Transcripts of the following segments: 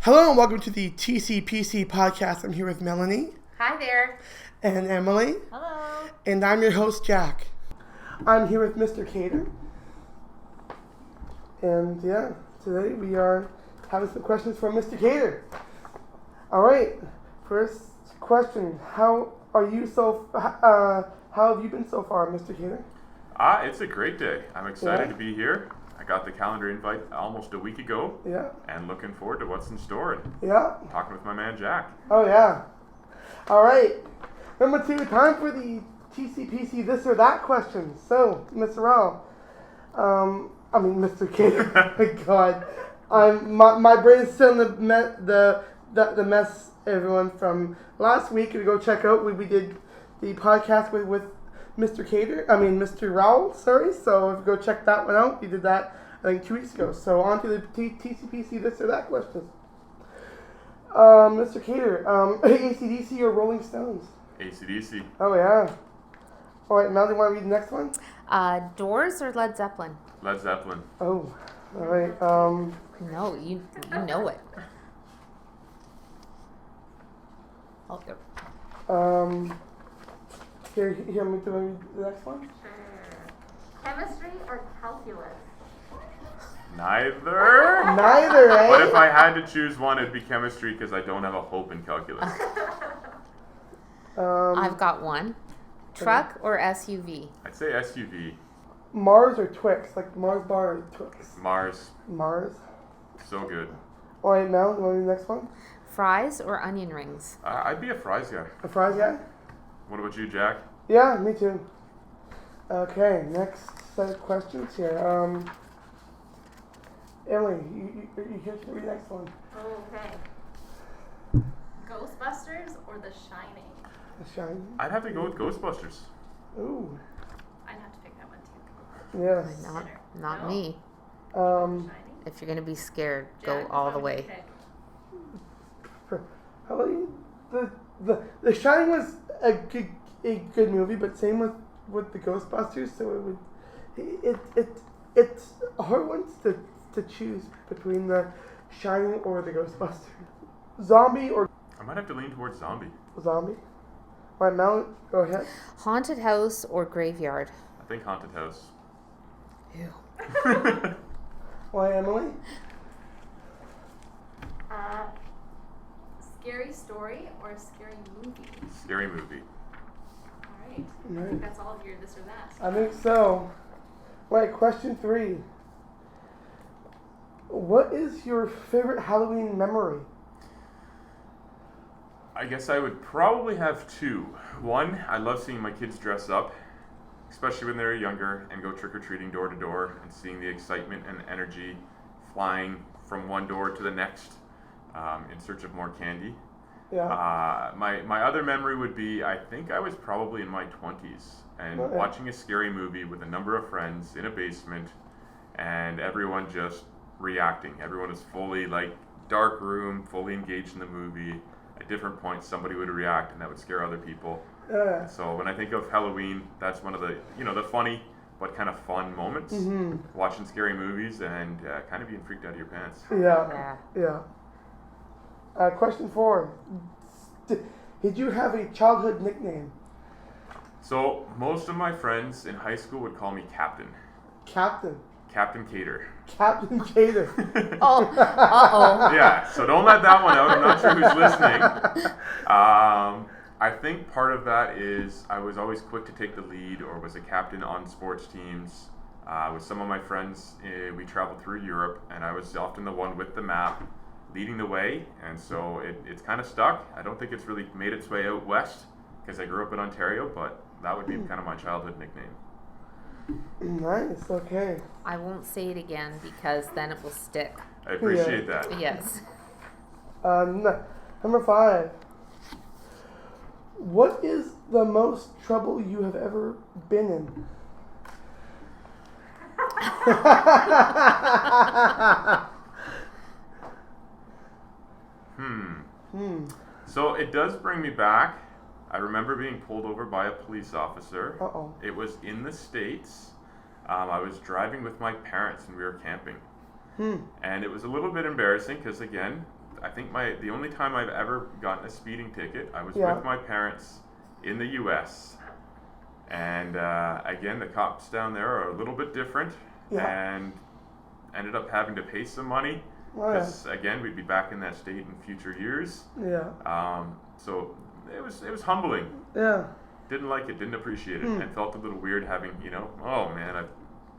Hello and welcome to the TCPC podcast. I'm here with Melanie. Hi there. And Emily. Hello. And I'm your host, Jack. I'm here with Mr. Kater. And today we are having some questions from Mr. Kater. All right, first question. How have you been so far, Mr. Kater? It's a great day. I'm excited to be here. I got the calendar invite almost a week ago. Yeah. And looking forward to what's in store. And talking with my man Jack. Oh yeah. All right. Number 2, time for the TCPC this or that question. So, Mr. Mr. Kater. My God. My brain is still in the mess, everyone, from last week. We go check out. We did the podcast with Mr. Rowell, sorry. So if you go check that one out, we did that, I think, 2 weeks ago. So on to the TCPC this or that questions. Mr. Kater, AC/DC or Rolling Stones? AC/DC. Oh, yeah. All right, Mel, do you want to read the next one? Doors or Led Zeppelin? Led Zeppelin. Oh, all right. No, you know it. Oh, there. Here, me to read the next one? Sure. Chemistry or calculus? Neither. Neither, eh? But if I had to choose one, it'd be chemistry because I don't have a hope in calculus. I've got one. Truck or SUV? I'd say SUV. Mars or Twix? Like Mars bar or Twix? Mars. Mars. So good. All right, Mel, you want to read the next one? Fries or onion rings? I'd be a fries guy. A fries guy? What about you, Jack? Yeah, me too. Okay, next set of questions here. Emily, you can read the next one. Okay. Ghostbusters or The Shining? The Shining. I'd have to go with Ghostbusters. Ooh. I'd have to pick that one too. Yes. Not No? me. Shining? If you're going to be scared, Jack, go all what the would you way. pick? How about you? The Shining was a good movie, but same with the Ghostbusters. So it's a hard one to choose between the Shining or the Ghostbusters. Zombie or I might have to lean towards zombie. Zombie. All right, Mel, go ahead. Haunted house or graveyard? I think haunted house. Ew. Why, Emily? Scary story or scary movie? Scary movie. Alright. I Right. think that's all of your this or that. I think so. Right, question 3. What is your favorite Halloween memory? I guess I would probably have 2. One, I love seeing my kids dress up, especially when they're younger, and go trick-or-treating door to door and seeing the excitement and energy flying from one door to the next in search of more candy. Yeah. My other memory would be, I think I was probably in my 20s and Okay. watching a scary movie with a number of friends in a basement and everyone just reacting. Everyone is fully dark room, fully engaged in the movie. At different points somebody would react and that would scare other people. So when I think of Halloween, that's one of the the funny but kind of fun moments. Mm-hmm. Watching scary movies and kind of being freaked out of your pants. Yeah. Question 4. Did you have a childhood nickname? So most of my friends in high school would call me Captain. Captain Kater. Captain Kater. Oh, uh-oh. Yeah, so don't let that one out. I'm not sure who's listening. I think part of that is I was always quick to take the lead or was a captain on sports teams. With some of my friends, we traveled through Europe, and I was often the one with the map leading the way, and so it's kind of stuck. I don't think it's really made its way out west because I grew up in Ontario, but that would be kind of my childhood nickname. Nice, okay. I won't say it again because then it will stick. I appreciate that. Yes. Number 5. What is the most trouble you have ever been in? So it does bring me back. I remember being pulled over by a police officer. Uh-oh. It was in the States. I was driving with my parents and we were camping. And it was a little bit embarrassing because, again, I think the only time I've ever gotten a speeding ticket, I was Yeah. with my parents in the U.S. And again, the cops down there are a little bit different, Yeah. and ended up having to pay some money Oh, yeah. because again, we'd be back in that state in future years. Yeah. So it was humbling. Yeah. Didn't like it, didn't appreciate it, and felt a little weird having, oh man, I've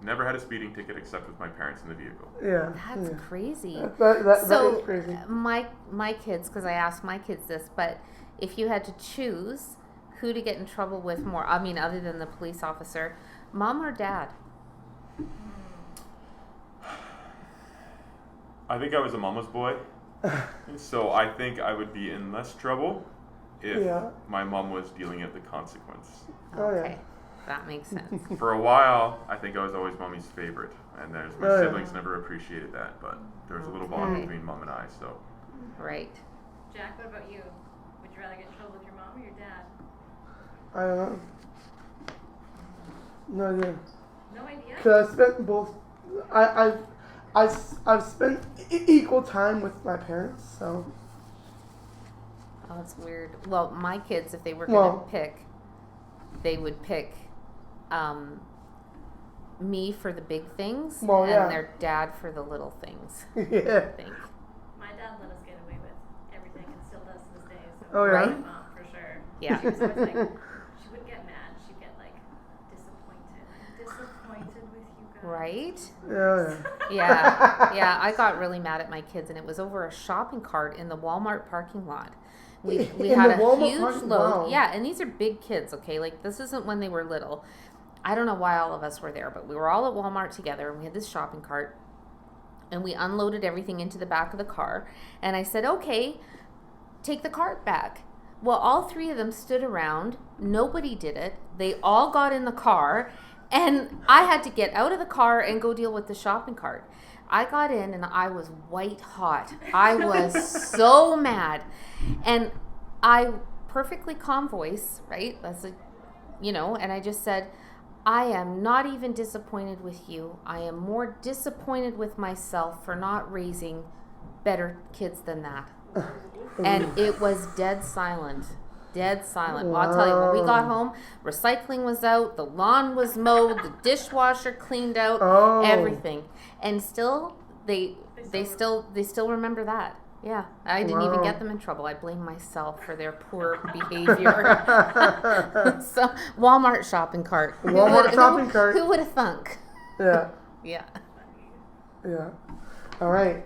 never had a speeding ticket except with my parents in the vehicle. Yeah. That's yeah. crazy. That So is crazy. my kids, because I asked my kids this, but if you had to choose who to get in trouble with more, I mean, other than the police officer, mom or dad? I think I was a mama's boy, so I think I would be in less trouble if Yeah. my mom was dealing with the consequence. Oh, yeah. Okay, that makes sense. For a while, I think I was always mommy's favorite, and my Oh, yeah. siblings never appreciated that, but there was a little bond Okay. between mom and I, so. Right. Jack, what about you? Would you rather get in trouble with your mom or your dad? I don't know. No idea. No idea? Cause I spent both. I've spent equal time with my parents, so. Oh, that's weird. Well, my kids, if they were going to Well- pick, they would pick me for the big things Well, and yeah. their dad for the little things, I Yeah. think. My dad let us get away with everything and still does to this day. So Oh, yeah? Right? my mom for sure. Yeah. She was always like, she would get mad. She'd get like disappointed. I'm disappointed with you guys. Right? Yeah. Yeah, I got really mad at my kids, and it was over a shopping cart in the Walmart parking lot. We In had the a Walmart huge parking- load. wow. Yeah, and these are big kids, okay? Like, this isn't when they were little. I don't know why all of us were there, but we were all at Walmart together, and we had this shopping cart, and we unloaded everything into the back of the car, and I said, okay, take the cart back. Well, all three of them stood around. Nobody did it. They all got in the car, and I had to get out of the car and go deal with the shopping cart. I got in and I was white hot. I was so mad. And I perfectly calm voice, right? That's and I just said, I am not even disappointed with you. I am more disappointed with myself for not raising better kids than that. And it was dead silent. Dead silent. Well, I'll tell you, when we got home, recycling was out, the lawn was mowed, the dishwasher cleaned out, Oh. everything. And still, they still remember that. Yeah, I didn't even get them in trouble. I blame myself for their poor behavior. So, Walmart shopping cart. Walmart shopping cart. Who would have thunk? Yeah. Yeah. Yeah. All right.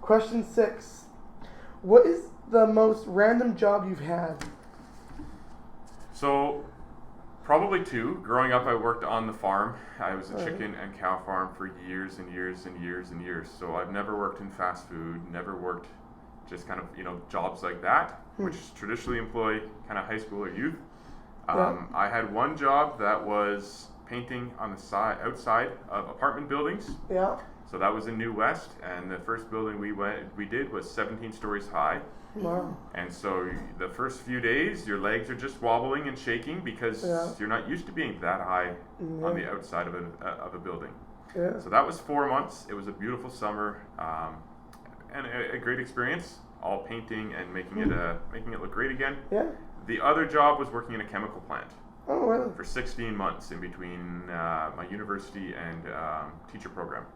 Question 6. What is the most random job you've had? So, probably 2. Growing up, I worked on the farm. I was a chicken and cow farm for years and years and years and years. So I've never worked in fast food, never worked just kind of, jobs like that, which traditionally employ kind of high school or youth. I had one job that was painting on the outside of apartment buildings. Yeah. So that was in New West, and the first building we did was 17 stories high. Wow. And so the first few days, your legs are just wobbling and shaking because you're not used to being that high on the outside of a building. Yeah. So that was 4 months. It was a beautiful summer, and a great experience. All painting and making it look great again. Yeah. The other job was working in a chemical plant Oh, really? for 16 months in between my university and teacher program.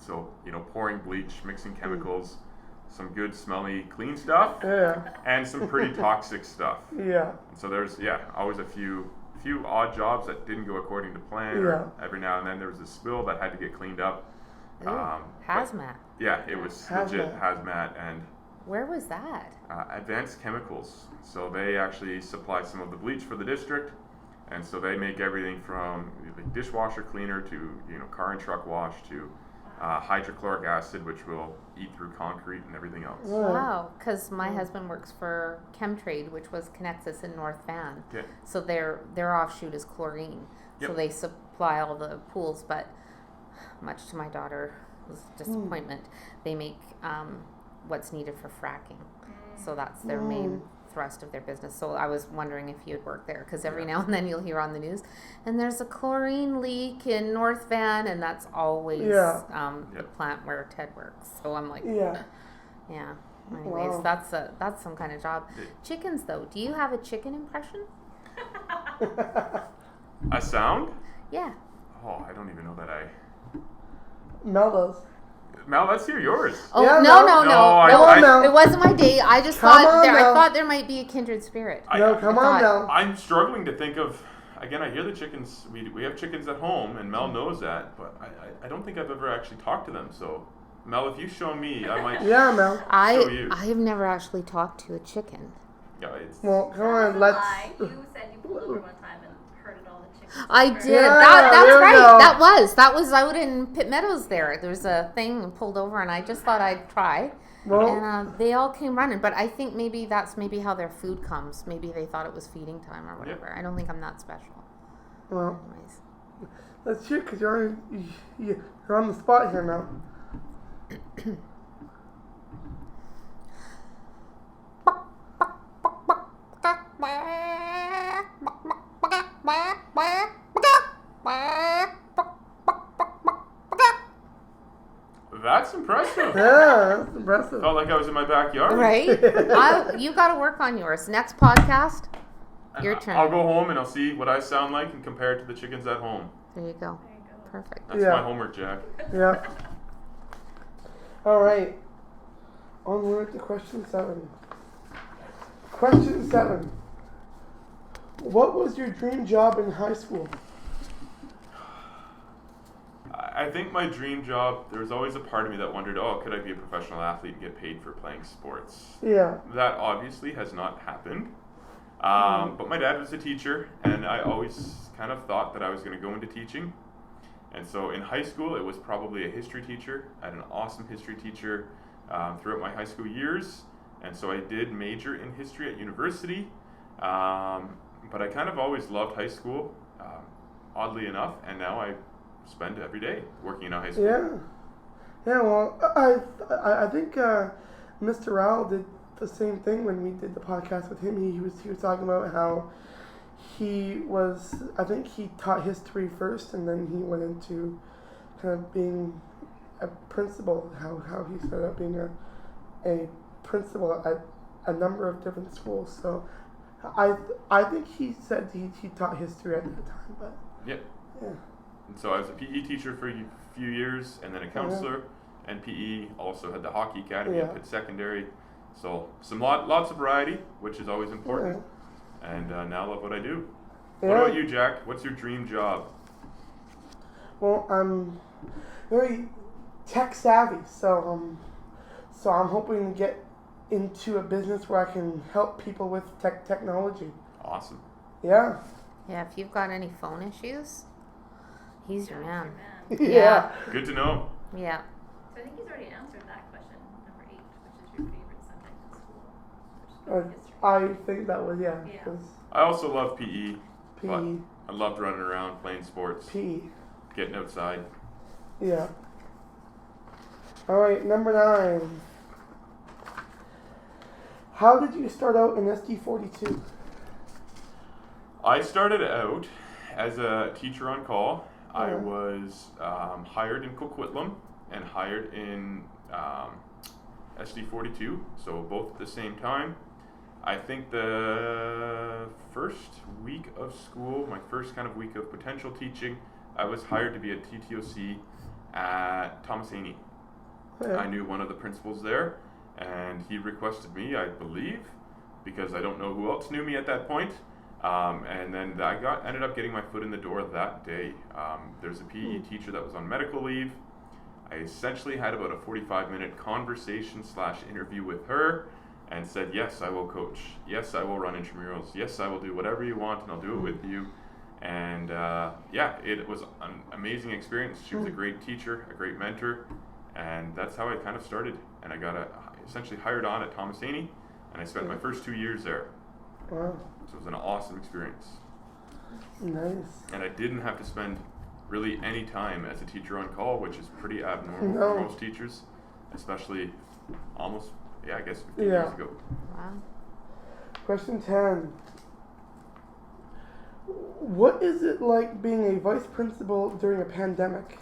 So pouring bleach, mixing chemicals. Some good, smelly, clean stuff, Yeah. and some pretty toxic stuff. Yeah. And so there's always a few odd jobs that didn't go according to plan. Or every now and then there was a spill that had to get cleaned up. Ooh, hazmat. Yeah, it was legit hazmat and Where was that? advanced chemicals. So they actually supply some of the bleach for the district, and so they make everything from the dishwasher cleaner to car and truck wash to hydrochloric acid, which will eat through concrete and everything else. Wow, because my husband works for Chemtrade, which was Connexus in North Van. Okay. So their offshoot is chlorine. So Yep. they supply all the pools, but much to my daughter's disappointment, they make what's needed for fracking. So that's their main thrust of their business. So I was wondering if you'd work there, because every now and then you'll hear on the news, and there's a chlorine leak in North Van, and that's always the plant where Ted works. So I'm like, Yeah. yeah. Anyways, Wow. that's some kind of job. Chickens, though. Do you have a chicken impression? A sound? Yeah. Oh, I don't even know that I. Mel does. Mel, let's hear yours. Oh Yeah, no, no. no, no, No, no! I- Mel. It wasn't my date. I just Come thought on, I Mel. thought there might be a kindred spirit. No, come on, thought- Mel. I'm struggling to think of. Again, I hear the chickens. We have chickens at home, and Mel knows that, but I don't think I've ever actually talked to them. So, Mel, if you show me, I might. Yeah, Mel. Show you. I have never actually talked to a chicken. Yeah, it's. Well, come That was on, a let's. lie. You said you pulled over one time and herded all the chickens. I together. did. Yeah, That's there we right. go. That was out in Pitt Meadows. There was a thing and pulled over, and I just thought I'd try. Well, And they all came running, but I think maybe that's how their food comes. Maybe they thought it was feeding time or whatever. I don't think I'm that special. well, Anyways. that's true because you're on the spot here now. That's impressive. Yeah, that's impressive. Felt like I was in my backyard. Right? You got to work on yours. Next podcast, your turn. I'll go home and I'll see what I sound like and compare it to the chickens at home. There you go. There you go. Perfect. That's Yeah. my homework, Jack. Yeah. All right. Onward to question 7. Question 7. What was your dream job in high school? I think my dream job, there was always a part of me that wondered, oh, could I be a professional athlete and get paid for playing sports? Yeah. That obviously has not happened. But my dad was a teacher, and I always kind of thought that I was going to go into teaching. And so in high school, it was probably a history teacher. I had an awesome history teacher throughout my high school years. And so I did major in history at university. But I kind of always loved high school, oddly enough. And now I spend every day working in a high school. Yeah. Yeah, well, I think Mr. Rowell did the same thing when we did the podcast with him. He was talking about how I think he taught history first, and then he went into kind of being a principal, how he started out being a principal at a number of different schools. So I think he said he taught history at that time, but Yep. yeah. And so I was a PE teacher for a few years, and then a counselor. And PE also had the hockey academy Yeah. at Pitt Secondary. So lots of variety, which is always important. Yeah. And now I love what I do. Yeah. What about you, Jack? What's your dream job? Well, I'm very tech savvy, so I'm hoping to get into a business where I can help people with technology. Awesome. Yeah. Yeah, if you've got any phone issues, he's your man. Yeah. Good to know. Yeah. So I think he's already answered that question, number 8, which is your favorite subject in school. Which Uh, would be history. I think that was Yeah. 'cause I also love PE. PE, But I loved running around, playing sports, PE. getting outside. Yeah. All right, number 9. How did you start out in SD42? I started out as a teacher on call. I Yeah. was hired in Coquitlam and hired in SD42, so both at the same time. I think the first week of school, my first kind of week of potential teaching, I was hired to be a TTOC at Thomas Haney. Yeah. I knew one of the principals there, and he requested me, I believe, because I don't know who else knew me at that point. And then I ended up getting my foot in the door that day. There's a PE teacher that was on medical leave. I essentially had about a 45-minute conversation/interview with her and said, yes, I will coach. Yes, I will run intramurals. Yes, I will do whatever you want, and I'll do it with you. And yeah, it was an amazing experience. She was a great teacher, a great mentor, and that's how I kind of started. And I got essentially hired on at Thomas Haney, and I spent my first 2 years there. Wow. So it was an awesome experience. Nice. And I didn't have to spend really any time as a teacher on call, which is pretty abnormal No. for most teachers, especially almost, I guess 15 Yeah. years ago. Wow. Question 10. What is it like being a vice principal during a pandemic?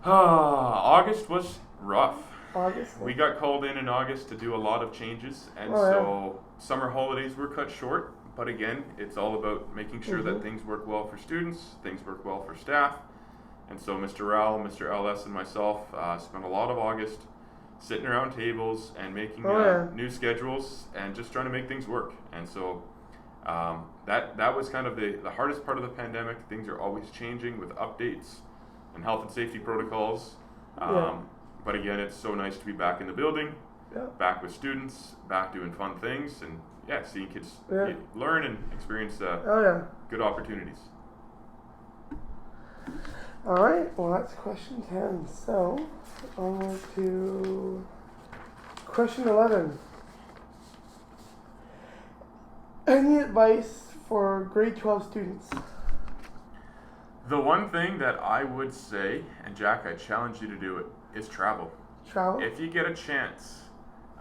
August was rough. August. We got called in August to do a lot of changes, and summer holidays were cut short. But again, it's all about making sure that things work well for students, things work well for staff. And so Mr. Rowell, Mr. LS, and myself spent a lot of August sitting around tables and making new schedules and just trying to make things work. And so that was kind of the hardest part of the pandemic. Things are always changing with updates and health and safety protocols. But again, it's so nice to be back in the building, back with students, back doing fun things, and seeing kids learn and experience good opportunities. All right, well, that's question 10. So, on to question 11. Any advice for grade 12 students? The one thing that I would say, and Jack, I challenge you to do it, is travel. Travel? If you get a chance.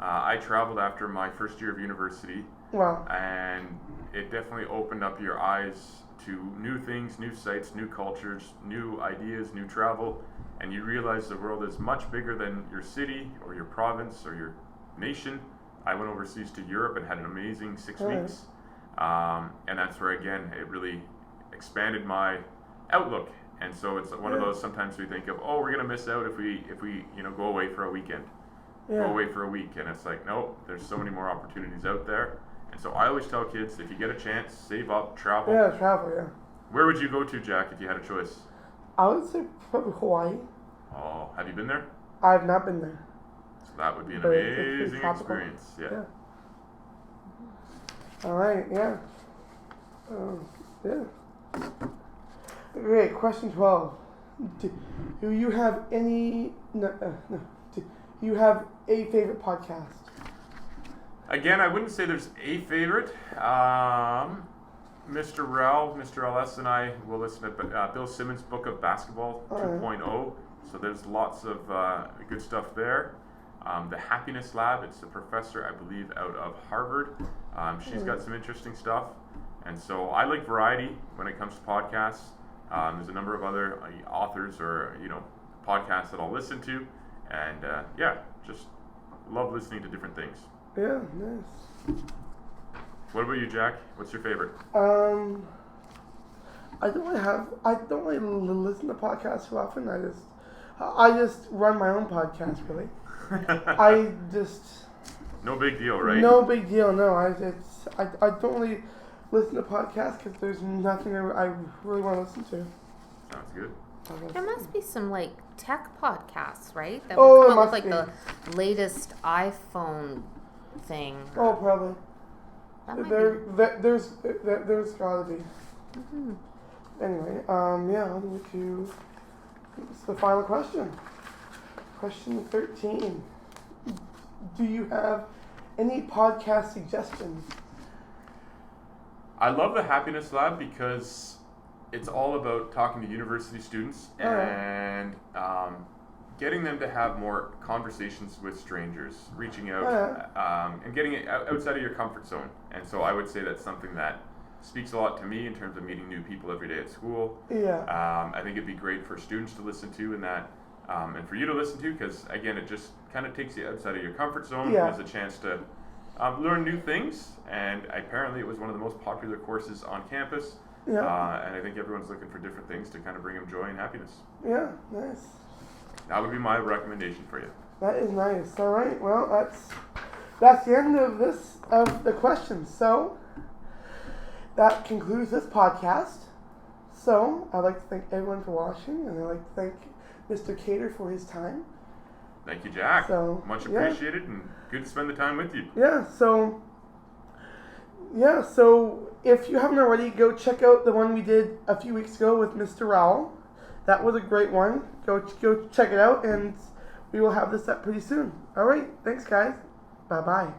I traveled after my first year of university. Wow. And it definitely opened up your eyes to new things, new sights, new cultures, new ideas, new travel, and you realize the world is much bigger than your city or your province or your nation. I went overseas to Europe and had an amazing 6 weeks, and that's where, again, it really expanded my outlook. And so it's one of those, sometimes we think of, we're going to miss out if we go away for a weekend. Go away for a week, and it's like, no, there's so many more opportunities out there. And so I always tell kids, if you get a chance, save up, travel. Yeah, travel, Where would you go to, Jack, if you had a choice? I would say probably Hawaii. Oh, have you been there? I've not been there. So that would be an amazing experience. Yeah. All right, Okay, question 12. Do you have any... Do you have a favorite podcast? Again, I wouldn't say there's a favorite. Mr. Rowell, Mr. LS, and I will listen to Bill Simmons' book of Basketball 2.0. So there's lots of good stuff there. The Happiness Lab, it's a professor, I believe, out of Harvard. She's got some interesting stuff. And so I like variety when it comes to podcasts. There's a number of other authors or podcasts that I'll listen to. And just love listening to different things. Yeah, nice. What about you, Jack? What's your favorite? I don't really listen to podcasts too often. I just run my own podcast, really. No big deal, right? No big deal. No, I don't really listen to podcasts because there's nothing I really want to listen to. Sounds good. There must be some tech podcasts, right? That would come up with the latest iPhone thing. Oh, probably. There's gotta be. Mm-hmm. Anyway, on to the final question. Question 13. Do you have any podcast suggestions? I love the Happiness Lab because it's all about talking to university students and getting them to have more conversations with strangers, reaching out and getting it outside of your comfort zone. And so I would say that's something that speaks a lot to me in terms of meeting new people every day at school. I think it'd be great for students to listen to and for you to listen to, because again, it just kind of takes you outside of your comfort zone. There's a chance to learn new things, and apparently it was one of the most popular courses on campus. And I think everyone's looking for different things to kind of bring them joy and happiness. Yeah, nice. That would be my recommendation for you. That is nice. All right. Well, that's the end of the questions. So that concludes this podcast. So I'd like to thank everyone for watching, and I'd like to thank Mr. Kater for his time. Thank you, Jack. Much appreciated, and good to spend the time with you. So if you haven't already, go check out the one we did a few weeks ago with Mr. Rowell. That was a great one. Go check it out, and we will have this up pretty soon. All right. Thanks, guys. Bye-bye.